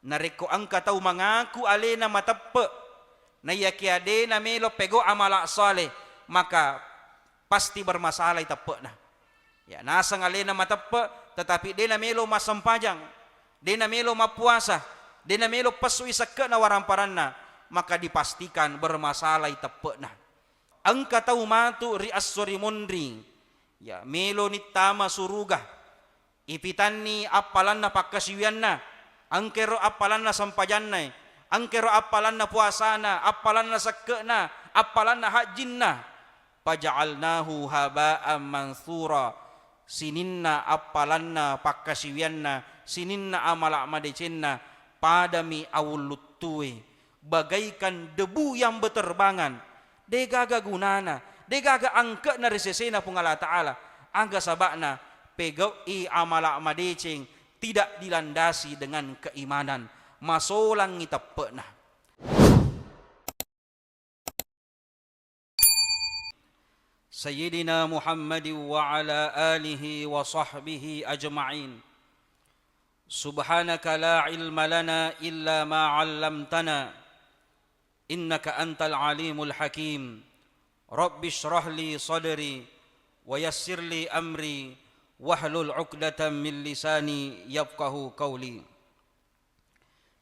nareko angka tahu mengaku alena matepe na yaki ade na melo pego amala saleh, maka pasti bermasalah itepe na. Ya nasang alena matepe tetapi dia na melo masampajang, dia na melo mapuasa, dia na melo pasui seke na waramparanna, maka dipastikan bermasalah itepe na. Angka tahu matu ri asori mondring, ya melo nitama suruga, ipitan ni apalan na pakasiwian na, angkero apalan na sampajan na, angkero apalan na puasa na, apalan na seke na, apalan na hajin na, paja'alnahu haba'an mansura, sininna apalan na pakasiwian na, sininna amala madecen na, padami awuluttuwe, bagaikan debu yang berterbangan, degaga gunana, degaga angke na resesena pung Allah Ta'ala, angga sabakna pegau i amala madeceng tidak dilandasi dengan keimanan, masolang ngitapena. Sayyidina Muhammad wa ala alihi wa sahbihi ajma'in. Subhanaka la ilma lana illa ma 'allamtana. Innaka antal alimul hakim. Rabbi shrah li sadri wa yassir li amri wahlul 'uqdatam min lisani yafqahu qawli.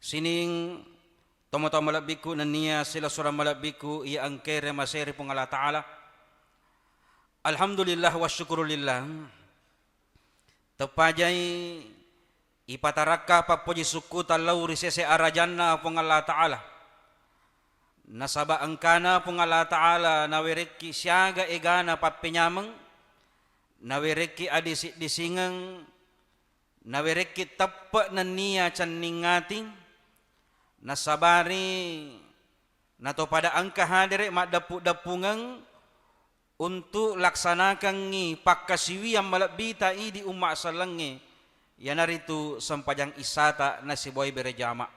Sining tomo-tomo malabiku nania sila surah malabiku ia angkere maseri pung Allah Ta'ala. Alhamdulillah wa syukurulillah. Tepajai ipataraka papuji suku talau risese arajanna pung Allah Ta'ala. Nasaba angkana pung Allah Ta'ala nawereki siaga egana papenyameng, nawereki adisi disingang, nawereki tepe nania caningating, nasabari nato pada angka hadire mak dapu-dapungang untuk laksanakan ngi pakkasiwi yang malabita i di umat salange yanaritu sampajang isata nasiboy berjama.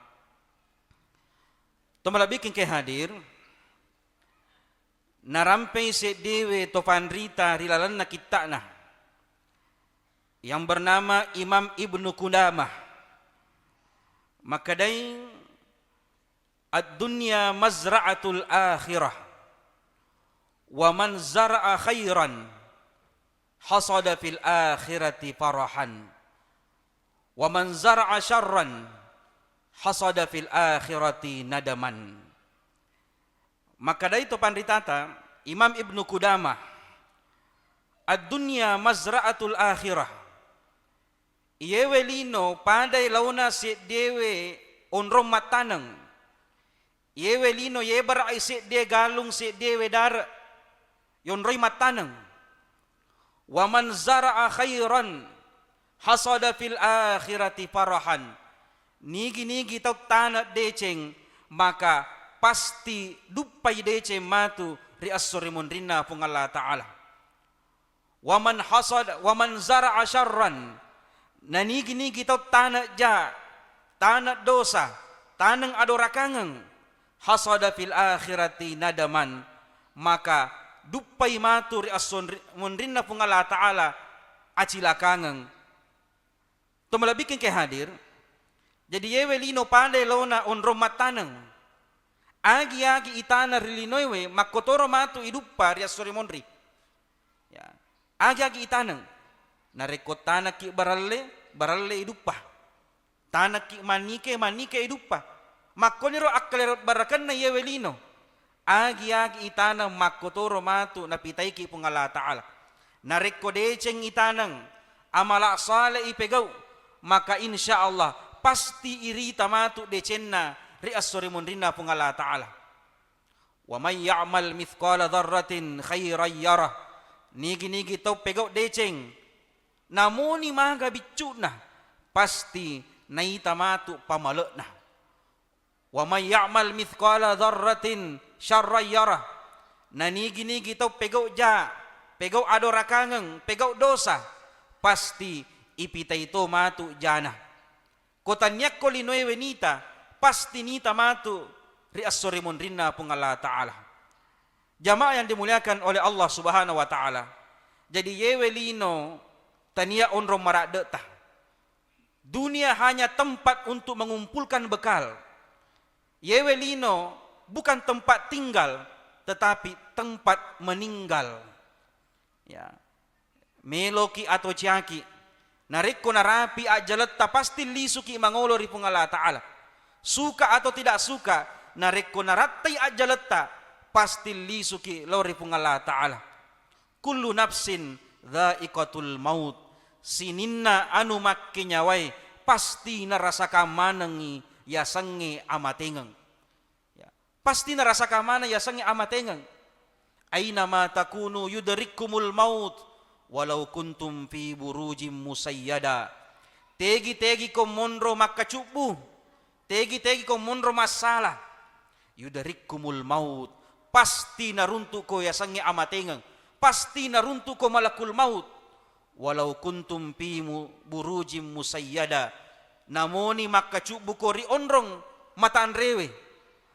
Tomalabikin ke hadir narampai se dewe tofanrita rilalan na kita na yang bernama Imam Ibnu Qudamah. Makadai ad-dunya mazra'atul akhirah wa man zara'a khairan hasada fil akhirati farahan wa man zara'a syarran hasada fil akhirati nadaman. Maka dari itu panditata Imam Ibnu Qudamah, ad-dunya mazra'atul akhirah, iyewe lino padai launa si dewe onrom matanang, iyewe lino ye barai si de galung si dewe dar yonroi matanang, wa man zara'a khairan hasada fil akhirati farahan, nigi-nigi tau tanah deceng maka pasti dupai deceng matu ri as-surimun rinna pung Allah Ta'ala. Wa man hasad wa man zara'a syarran, na nigi-nigi tau tanah ja, tanah dosa, tanang adorakangeng, hasada fil akhirati nadaman, maka dupai matu ri as-surimun rinna pung Allah Ta'ala acilakangeng. Tumalabikin ke hadir. Jadi yewe lino pandai lona onro matanang. Agi itana rilinoiwe makotoro matu idupa ria sori monri. Ya. Agi itanang. Nareko tanak ki baralle idupa. Tanak ki manike idupa. Makoniro akler barakan na yewe lino. Agi itana makotoro matu napitai ki pung Allah Ta'ala. Nareko deceng itanang amala saleh ipegau, maka insya Allah pasti iri tamatu decenna ri as-surimun rinna pung Allah Ta'ala. Wa may ya'mal mithqala dzarratin khairan yarah, nigi-nigi tau pegau deceng namuni maga bicuna pasti nai tamatu pamalekna. Wa may ya'mal mithqala dzarratin syarran yarah, na nigi-nigi tau pegau ja, pegau adorakangeng, pegau dosa pasti ipita itu matu jana. Kotanyak ko linoy wenita pasti nita matu ri as-surimun rinna pung Allah Ta'ala. Jamaah yang dimuliakan oleh Allah Subhanahu wa Ta'ala. Jadi yewe lino tania onro maradeta Dunia hanya tempat untuk mengumpulkan bekal. Yewelino bukan tempat tinggal, tetapi tempat meninggal. Ya. Meloki atau ciaki, narikko narapi ajaletta pasti lisuki mangolo ripung Allah Ta'ala. Suka atau tidak suka, narikko narattai ajaletta pasti lisuki lori ripung Allah Ta'ala. Kullu nafsin dha'iqatul maut. Sininna anu makke nyawai pasti narasaka manengi yasange amatengeng. Ya. Pasti narasaka mana yasange amatengeng. Aina ma takunu yudrikumul maut walau kuntum fi burujim musayyada. Tegi ko monro makacubu, tegi ko monro masalah. Yudrikumul maut, pasti naruntuk ko yasange amatengeng, pasti naruntuk ko malakul maut. Walau kuntum fi burujim musayyada, namoni makacubu ko ri onrong mataan rewe.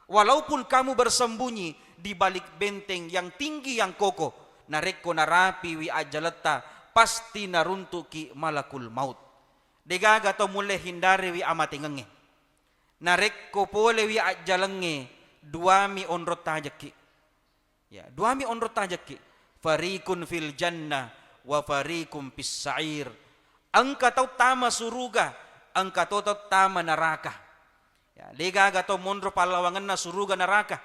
Walaupun kamu bersembunyi di balik benteng yang tinggi yang kokoh, nareko narapi wi ajalata pasti naruntuki malakul maut. Degaga to mulai hindari wi amatengenge. Nareko pole wi ajalenge duami onrot tajaki. Ya, duami onrot tajaki. Farikun fil jannah wa farikum fis sa'ir. Angka tau tama suruga, angka tau tama neraka. Ya, degaga to mondro palawangan na suruga neraka.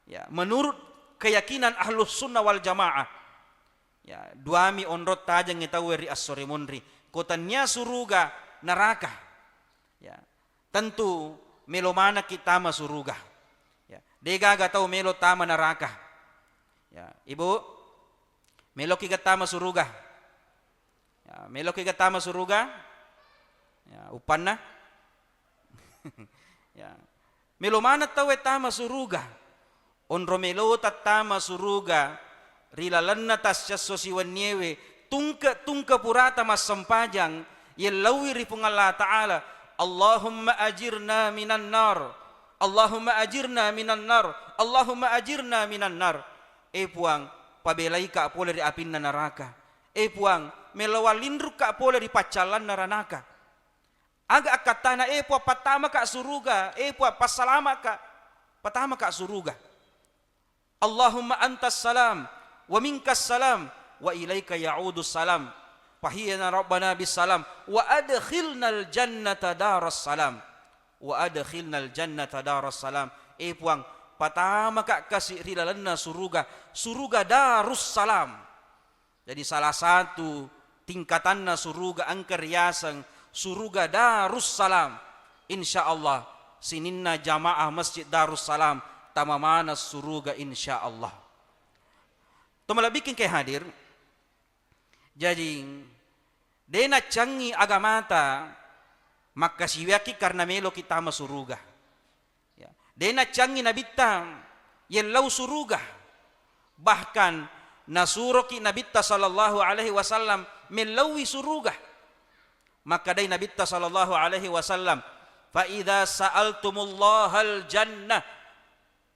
Ya, menurut keyakinan ahlus sunnah wal jamaah, ya, duami onrot tajang itaweri as-sore monri kotanya suruga neraka. Ya, tentu melo mana kita ma suruga. Ya, degaga tau melo tama neraka. Ya, ibu melo kita tama suruga. Ya, melo kita tama suruga. Ya, upanna. Ya, melo mana tau tama suruga. Onro melo tatama suruga rilalanna tasya sosiwan niewe tungka purata mas sempajang yelawi ripung Allah Ta'ala. Allahumma ajirna minan nar, Allahumma ajirna minan nar, Allahumma ajirna minan nar. Puang pabelai ka pole di apin na neraka. Puang melawalindruk ka pole di pacalan naranaka. Aga akatana puang patama ka suruga, puang pasalama ka patama ka suruga. Allahumma antas salam wa minkas salam wa ilaika ya'udus salam fahiyana rabbana bis salam wa adkhilnal jannata daras salam wa adkhilnal jannata daras salam. Puang patama ka kasih rilalanna suruga darus salam. Jadi salah satu tingkatanna suruga angker yasang suruga darus salam. Insyaallah sininna jamaah masjid darus salam tamamana suruga insyaallah. Tumalabikin kay hadir. Jadi dena cangi agamata makasiwaki karena melo kita masuruga. Ya. Dena cangi nabitta yelau suruga. Bahkan nasuroki nabitta sallallahu alaihi wasallam melawi suruga. Maka dai nabitta sallallahu alaihi wasallam fa idza sa'altumullahal jannah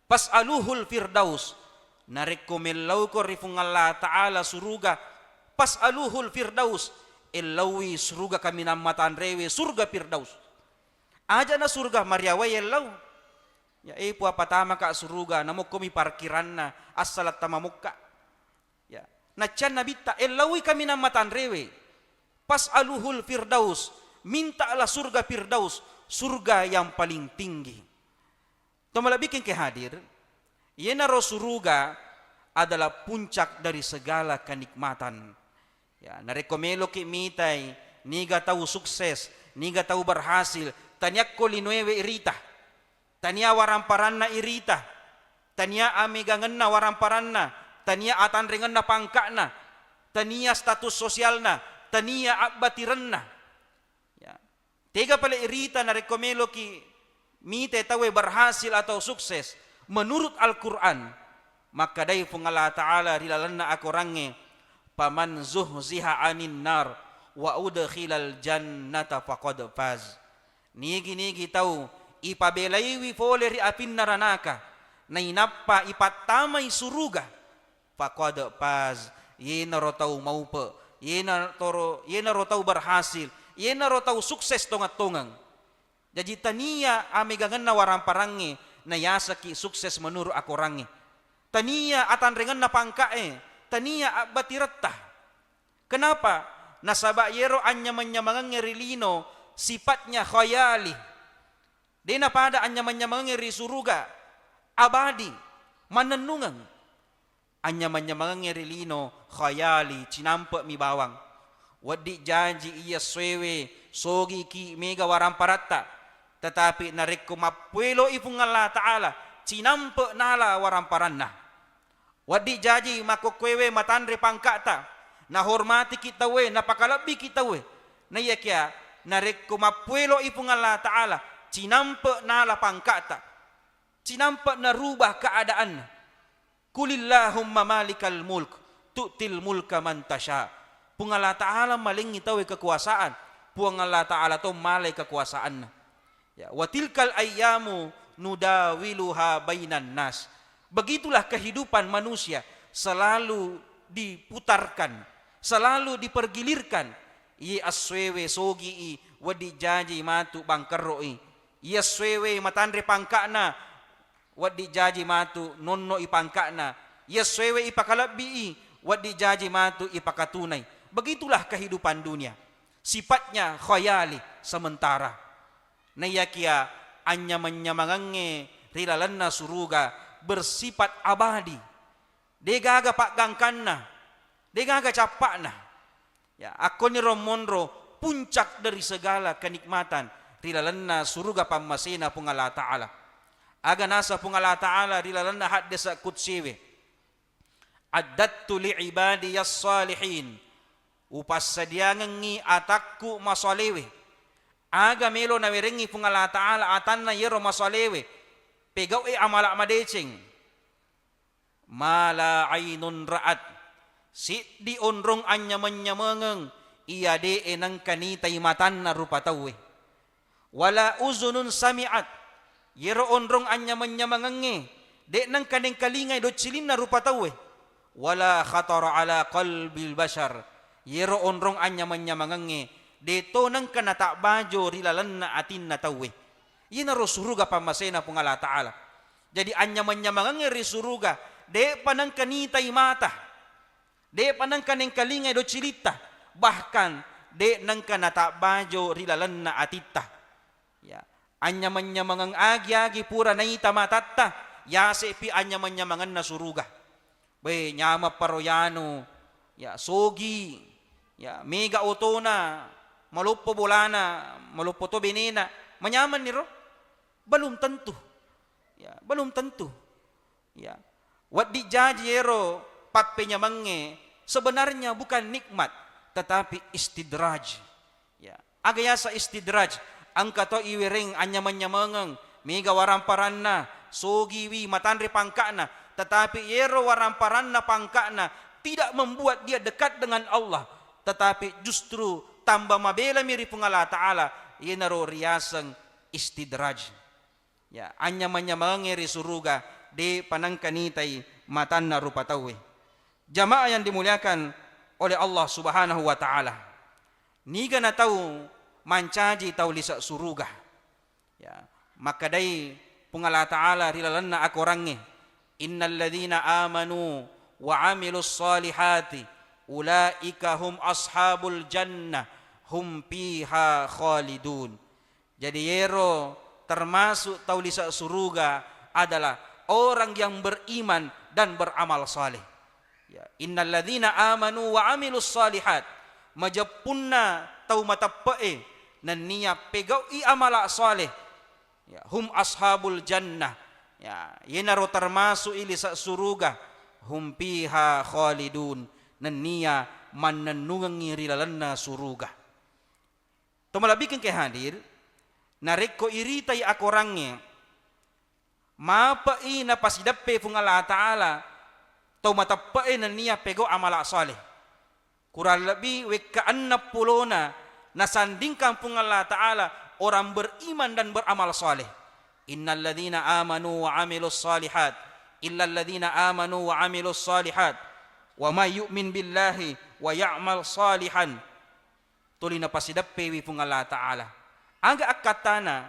pas'aluhul firdaus. Nareko melau ko rifung Allah Ta'ala suruga pas'aluhul firdaus. Elawi suruga kami namatan rewe surga firdaus. Aja na surga mariawa yelau. Ya pua patama ka suruga namo komi parkiran na asalat tamamukka. Ya nacan nabita elawi kami namatan rewe pas'aluhul firdaus. Mintalah surga firdaus, surga yang paling tinggi. Tumalabikin ke hadir, yenaro suruga adalah puncak dari segala kenikmatan. Ya, narekomelo ki mitay, niga tahu sukses, niga tahu berhasil, tanya ko linuewe irita, tanya waramparanna irita, tanya amigangenna waramparanna, tanya atanrengenna pangkana, tanya status sosialna, tanya abbatirenna. Ya, tega pala irita narekomelo ki mite tawe berhasil atau sukses menurut Al-Quran, maka dai fung Allah Ta'ala rilalanna aku range paman zuhziha anin nar wa udkhilal jannata faqad faz. Nigi tahu ipabelaiwi fole ri apin naranaka nainappa ipatamay suruga faqad faz. Yena ro tahu maupe, yena ro tahu berhasil, Iena ro tahu sukses tongat-tongang. Jadi tania ame gangan na warang parangi na yasaki sukses menurut aku rangi. Tania atan rengan na pangkae, tania batiratta. Kenapa? Nasaba yero anyaman-nyamangang ngerilino sifatnya khayali. Dena pada anyaman-nyamangang ngeri suruga abadi manenungang. Anyaman-nyamangang ngerilino khayali cinampe mi bawang. Wadi janji iya swewe sogi ki mega warang paratta. Tetapi narikku mapuelo ifung Allah Ta'ala cinampe nala warang paranna. Wadi janji makokwewe matandre pangkata. Na hormati kita we, napakalabi kita we. Na iya kya, narikku mapuelo ifung Allah Ta'ala cinampe nala pangkata. Cinampe narubah keadaan. Kulillahumma malikal mulk tu'til mulka man tasha. Pung Allah Ta'ala maling itawe kekuasaan. Pung Allah Ta'ala to malay kekuasaan. Ya, watilkal ayyamu nudawiluha bainan nas. Begitulah kehidupan manusia, selalu diputarkan, selalu dipergilirkan. I aswewe sogi i wadi jaji matu bangkeroi. I aswewe matandre pangkana wadi jaji matu nonno i pangkana. I aswewe ipakalabi i wadi jaji matu ipakatunay. Begitulah kehidupan dunia. Sifatnya khayali sementara. Nayakia anyaman-nyamangange rilalanna suruga bersifat abadi. Degaga pak gangkanna, degaga capakna. Ya, aku ni romonro puncak dari segala kenikmatan rilalanna suruga pamasena pung Allah Ta'ala. Aga nasa pung Allah Ta'ala rilalanna haddasa kutsiwe. Addattu li ibadiyas salihin. Upas sadiangangi atakku masalewe. Aga melo na wirengi pung Allah Ta'ala atan na yero masalewe. Pegaw amalak madecing. Mala ainun ra'at. Si di onrong anyaman-nyamangang. Iya de enang kanitay matan na rupatawe. Wala uzunun sami'at. Yero onrong anyaman-nyamangang. De nang kaneng kalingay do silin na rupatawe. Wala khatara ala qalbil bashar. Yero onrong anyaman-nyamangang. Deto nang kanata bajo rilalan na atin na tawe. Yun na suruga pamasena pong Allah Ta'ala. Jadi anyaman-nyamangang ngeri suruga. De panang kanitay mata. De panang kaneng kalingay do cilita. Bahkan de nang kanata bajo rilalan na atita. Ya. Anyaman-nyamangang agi-agi pura na itamatatta. Yase pi anyaman-nyamangan na suruga. Be nyama paroyano. Ya sogi. Ya mega otona. Malupo bolana, malupo to benena, manyaman niro, belum tentu, ya belum tentu, ya. Wat dijajero pat penyamange sebenarnya bukan nikmat, tetapi istidraj, ya. Agayasa istidraj, angka to iwering anyaman-nyamangang, mega waramparanna, sogiwi matandre pangkana, tetapi yero waramparanna pangkana tidak membuat dia dekat dengan Allah, tetapi justru tambah mabela mirip pung Allah Ta'ala yenaro riyasang istidraj. Ya, anyaman-nyamangang ngeri suruga de panangkanitay matan na rupatawe. Jamaah yang dimuliakan oleh Allah Subhanahu wa Ta'ala. Niga na tahu mancaji tahu lisa suruga. Ya, maka day pung Allah Ta'ala rilalan na akorange. Innal ladhina amanu wa amilus salihati ulaika hum ashabul jannah hum fiha khalidun. Jadi yero termasuk taulisa suruga adalah orang yang beriman dan beramal saleh. Ya, innal ladzina amanu wa amilus salihat majapunna tau matappae nan niya pegaw i amala saleh. Ya, hum ashabul jannah. Ya, yenaro termasuk ilisa suruga hum fiha khalidun. Nania mananungang ngirilalan na suruga. Tumalabikin kay hadir, nareko iritay akorangnya, mapai na pasidappe pung Allah Ta'ala, tumatapain na niya pego amala saleh. Kuralabi wekaan na pulona, nasandingkan pung Allah Ta'ala, orang beriman dan beramal saleh. Innal ladhina amanu wa amilus salihat, illal ladhina amanu wa amilus salihat, wa may yu'min billahi wa ya'mal salihan tuli na pasidappe wi pung Allah Ta'ala. Aga akatana,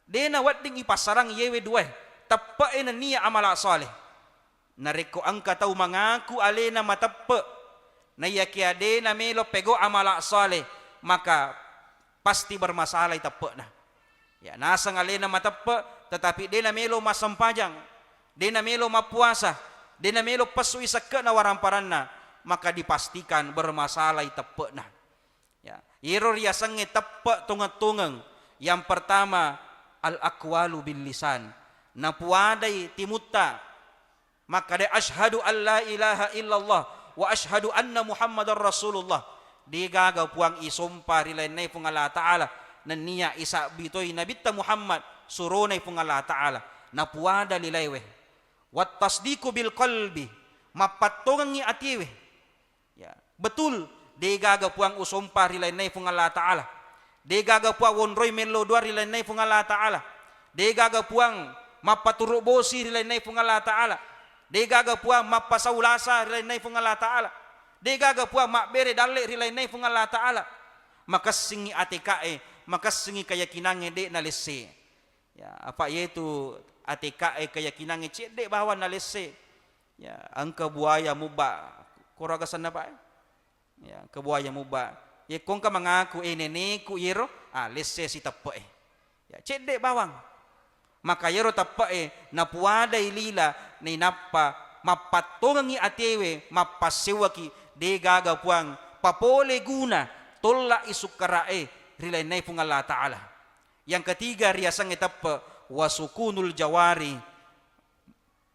de na wadding ipasarang yewe duwe, tappae na niya amala saleh. Nareko ang kataw mangaku ale na matappa, na yakia de na melo pego amala saleh, maka pasti bermasalah tappa na. Ya, nasa ngale na matappa, tetapi de na melo masampajang, de na melo mapuasa, de na melo pasui sakka na waramparan na, maka dipastikan bermasalah tappa na. Ya, iro riasang tappa tungat-tungang. Yang pertama, al-aqwalu bil lisan. Napuaday timuta, maka de ashhadu an la ilaha illallah wa ashhadu anna Muhammadar Rasulullah. Di gagaw puang isumpa rilay na pung Allah Ta'ala na niya isa bitoy nabitta Muhammad surunay pung Allah Ta'ala. Napuada lilaywe. Wat tasdiku bil qalbi, mapatungang ni atiwe. Ya, betul. Di gagaw puang usumpa rilay na pung Allah Ta'ala. Di gagaw puang wonroy melo dua rilay na pung Allah Ta'ala. Di gagaw puang mapaturubosi rilay na pung Allah Ta'ala. Di gagaw puang mapasaulasa rilay na pung Allah Ta'ala. Di gagaw puang makbere dalik rilay na pung Allah Ta'ala. Makasingi atikae, makasingi kayakinange de nalese. Ya, apa yaitu atikae kayakinange cik de bawa nalese. Ya, angka buaya muba. Kuragasan na ba? Ya, kebuaya muba. Ya, kung ka mengaku nene ku iro, lese si tappe. Ya, cedek bawang. Maka iro tappe napuaday lila ni nappa mapatungangi atewe mapasiwaki de gaga puang papole guna tolla isukarae rilay nay pung Allah Ta'ala. Yang ketiga riasang etapa wasukunul jawari,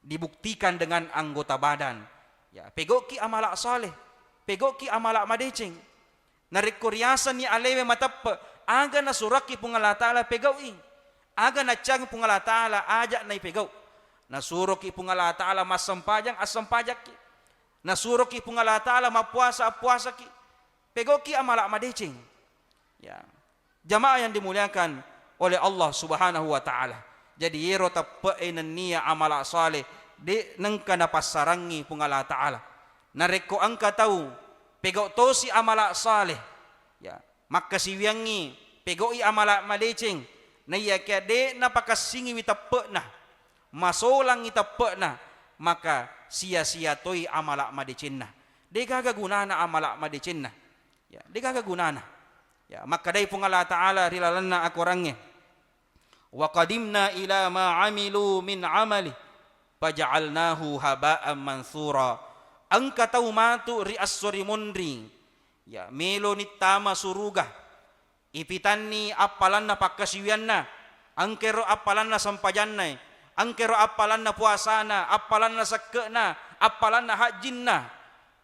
dibuktikan dengan anggota badan. Ya, pegoki amala saleh, pegoki amala madecing. Narikuriasan ni alewe matapa, aga na suraki pung Allah Ta'ala pegawi. Aga na tiyang pung Allah Ta'ala ajak na ipegaw. Nasuroki pung Allah Ta'ala masampajang asampajak ki. Nasuroki pung Allah Ta'ala mapuasa apuasa ki. Pegoki amala madecing. Ya. Jamaah yang dimuliakan oleh Allah Subhanahu wa Ta'ala. Jadi yero tapae na niya amala saleh di nangka napasarangi pung Allah Ta'ala. Nareko angka tahu pego tosi amala saleh. Ya, maka siwiangi pego i amala madecing na iya kaya de napakasingi witape na masolang itape na maka sia-sia toy amala madecin na. De gagaguna na amala madecin na. Ya, de gagaguna na. Ya, maka day pung Allah Ta'ala rilalan na akurangnya. Wa qadimna ila ma amilu min amali faja'alnahu haba'an mansura. Ang kataw matu ri asori mondring. Ya, melo ni tama suruga. Ipitan ni apalan na pagkasiwian na. Ang kero apalan na sampajan na. Ang kero apalan na puasa na. Apalan na sakka na. Apalan na hajin na.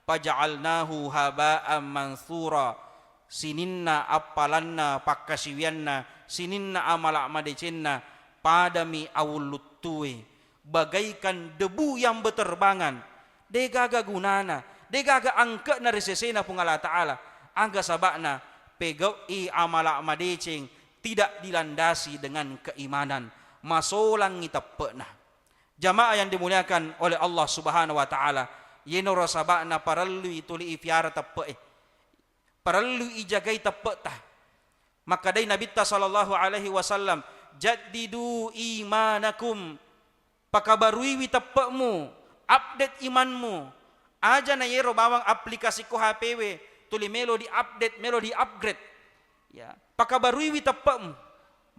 Faja'alnahu haba'an mansura. Sinin na apalan na pagkasiwian na. Sinin na amala madecin na. Padami awulutuwe. Bagaikan debu yang berterbangan. De gaga gunana, de gaga angka na resesena pung Allah Ta'ala. Angga sabakna pegaw i amala madecing tidak dilandasi dengan keimanan. Masolang ngitape na. Jamaah yang dimuliakan oleh Allah Subhanahu wa Ta'ala. Yenoro sabakna parallu ituli ifiara tape. Parallu ijagay tape ta. Maka day Nabi sallallahu alaihi wasallam, jaddidu imanakum. Pakabarui tapemu. Update imanmu. Aja na yero bawang aplikasi ko HPW. Tuli melo di update, melo di upgrade. Ya, pakabarui witapam.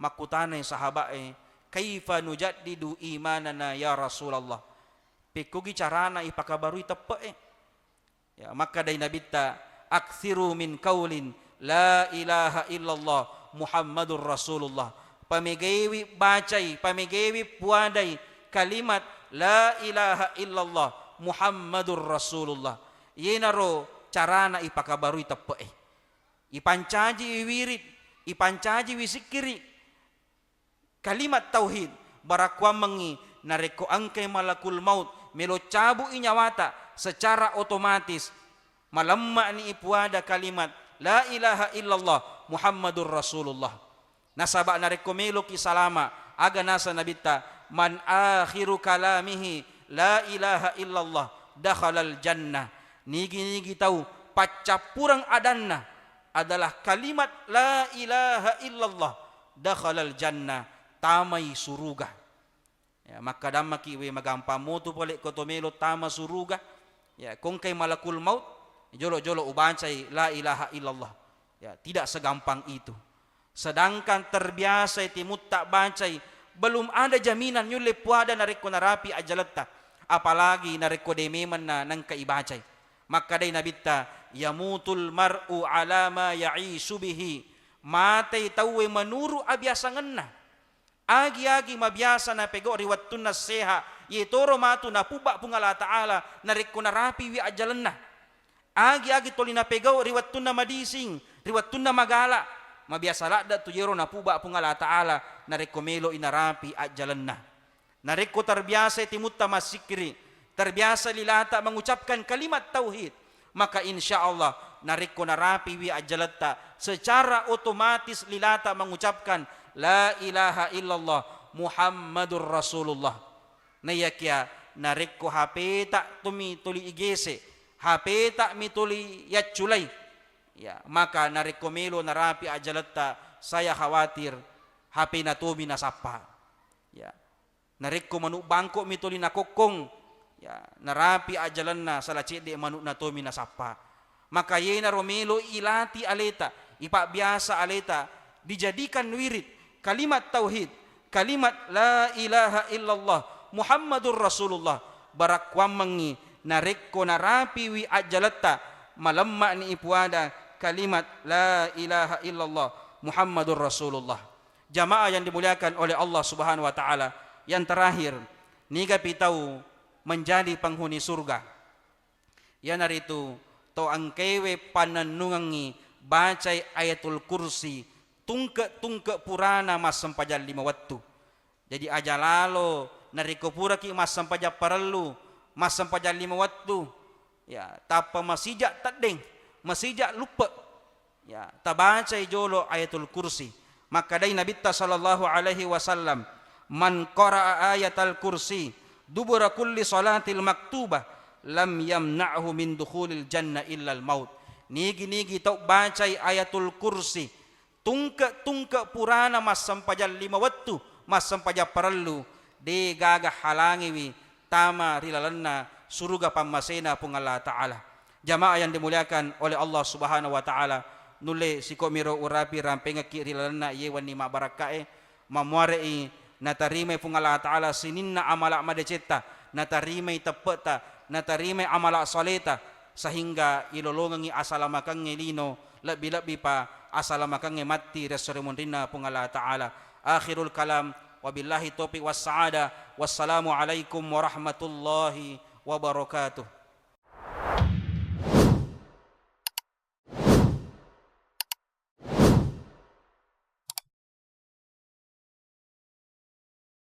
Makutana yung sahabae, kaifa nujaddidu imanana ya Rasulullah. Pikugi carana ipakabarui tapae. Ya, maka day nabita, akthiru min kaulin la ilaha illallah Muhammadur Rasulullah. Pamigawi bacay, pamigawi puaday kalimat la ilaha illallah Muhammadur Rasulullah. Yenaro carana ipakabarui tapae. Ipancaji wirid, ipancaji wisikiri. Kalimat tauhid barakwa mengi nareko angkay malakul maut melo cabu inyawata secara otomatis malamma ni ipuada kalimat la ilaha illallah Muhammadur Rasulullah. Nasaba nareko melo kisalama aga nasa nabita man akhiru kalamihi la ilaha illallah dakhalal jannah. Nigi-nigi tahu pacapurang adanna adalah kalimat la ilaha illallah, dakhalal jannah, tamay suruga. Ya, maka damaki we magampamoto pole ko tomelo tama suruga. Ya, kung kay malakul maut, jolo-jolo ubancay la ilaha illallah. Ya, tidak segampang itu. Sedangkan terbiasa timut tak bancay, belum ada jaminan yung lepuada na reko narapi ajalatta. Apalagi na reko dememan na nang kaibacay. Maka day nabita, yamutul mar'u ala ma ya'ishu bihi. Matay tawwe manuru abyasangan na. Agi-agi mabiyasa na pego riwatun na seha. Yetoro matu na puba pungala ta'ala na reko narapi wi ajalan na. Agi-agi toli na pego riwatun na madising, riwatun na magala. Mabiyasa lakda tu yero na puba pungala ta'ala na reko melo inarapi ajalan na. Na reko terbiasa timutta masikri. Terbiasa lilata mengucapkan kalimat tauhid. Maka insya Allah na reko narapi wi ajalata. Secara otomatis lilata mengucapkan la ilaha illallah Muhammadur Rasulullah. Nayakya narikko HP tak tumi tuli igese, HP tak mi tuli yatchulay. Ya, maka narikko melo narapi ajalatta, saya khawatir HP na tumi nasapa. Ya, narikko manu bangko mi tuli nakokong. Ya, narapi ajalan na salacid de manu na tumi nasapa. Maka yena romelo ilati aleta, ipa biasa aleta dijadikan wirid kalimat tauhid, kalimat la ilaha illallah Muhammadur Rasulullah. Barakwam mangi narikko narapi wi ajalata malamma ni ipuada kalimat la ilaha illallah Muhammadur Rasulullah. Jamaah yang dimuliakan oleh Allah Subhanahu wa taala, yang terakhir niga pitau menjadi penghuni surga. Ya naritu to angkewe pananungangi bacai ayatul kursi tungke purana mas sampaja 5 waktu. Jadi ajalalo nariko pura ki mas sampaja perlu mas sampaja 5 waktu. Ya, tapa masijak tadeng, masijak lupa. Ya, tabaca jolo ayatul kursi. Maka dari Nabi sallallahu alaihi wasallam, man qara'a ayatul kursi dubura kulli salatil maktubah lam yamna'hu min dukhulil jannah illa al maut. Nigi tau baca ayatul kursi tungke purana mas sampaja 5 waktu, mas sampaja perlu de gaga halangi wi tama rilalanna surga pamasena pung Allah Ta'ala. Jamaah yang dimuliakan oleh Allah Subhanahu wa Ta'ala, nule siko miro urapi rampenga ki rilalanna yewan ni mabarakae mamuarei natarime pung Allah Ta'ala sininna amala madeceta, natarime tepeta, natarime amala saleta, sehingga ilolongangi asalamakan ngelino lebih-lebih pa asalamakan ngemati resoremundina pung Allah Ta'ala. Akhirul kalam, wabillahi taufiq was sa'ada, wassalamu alaikum warahmatullahi wabarakatuh.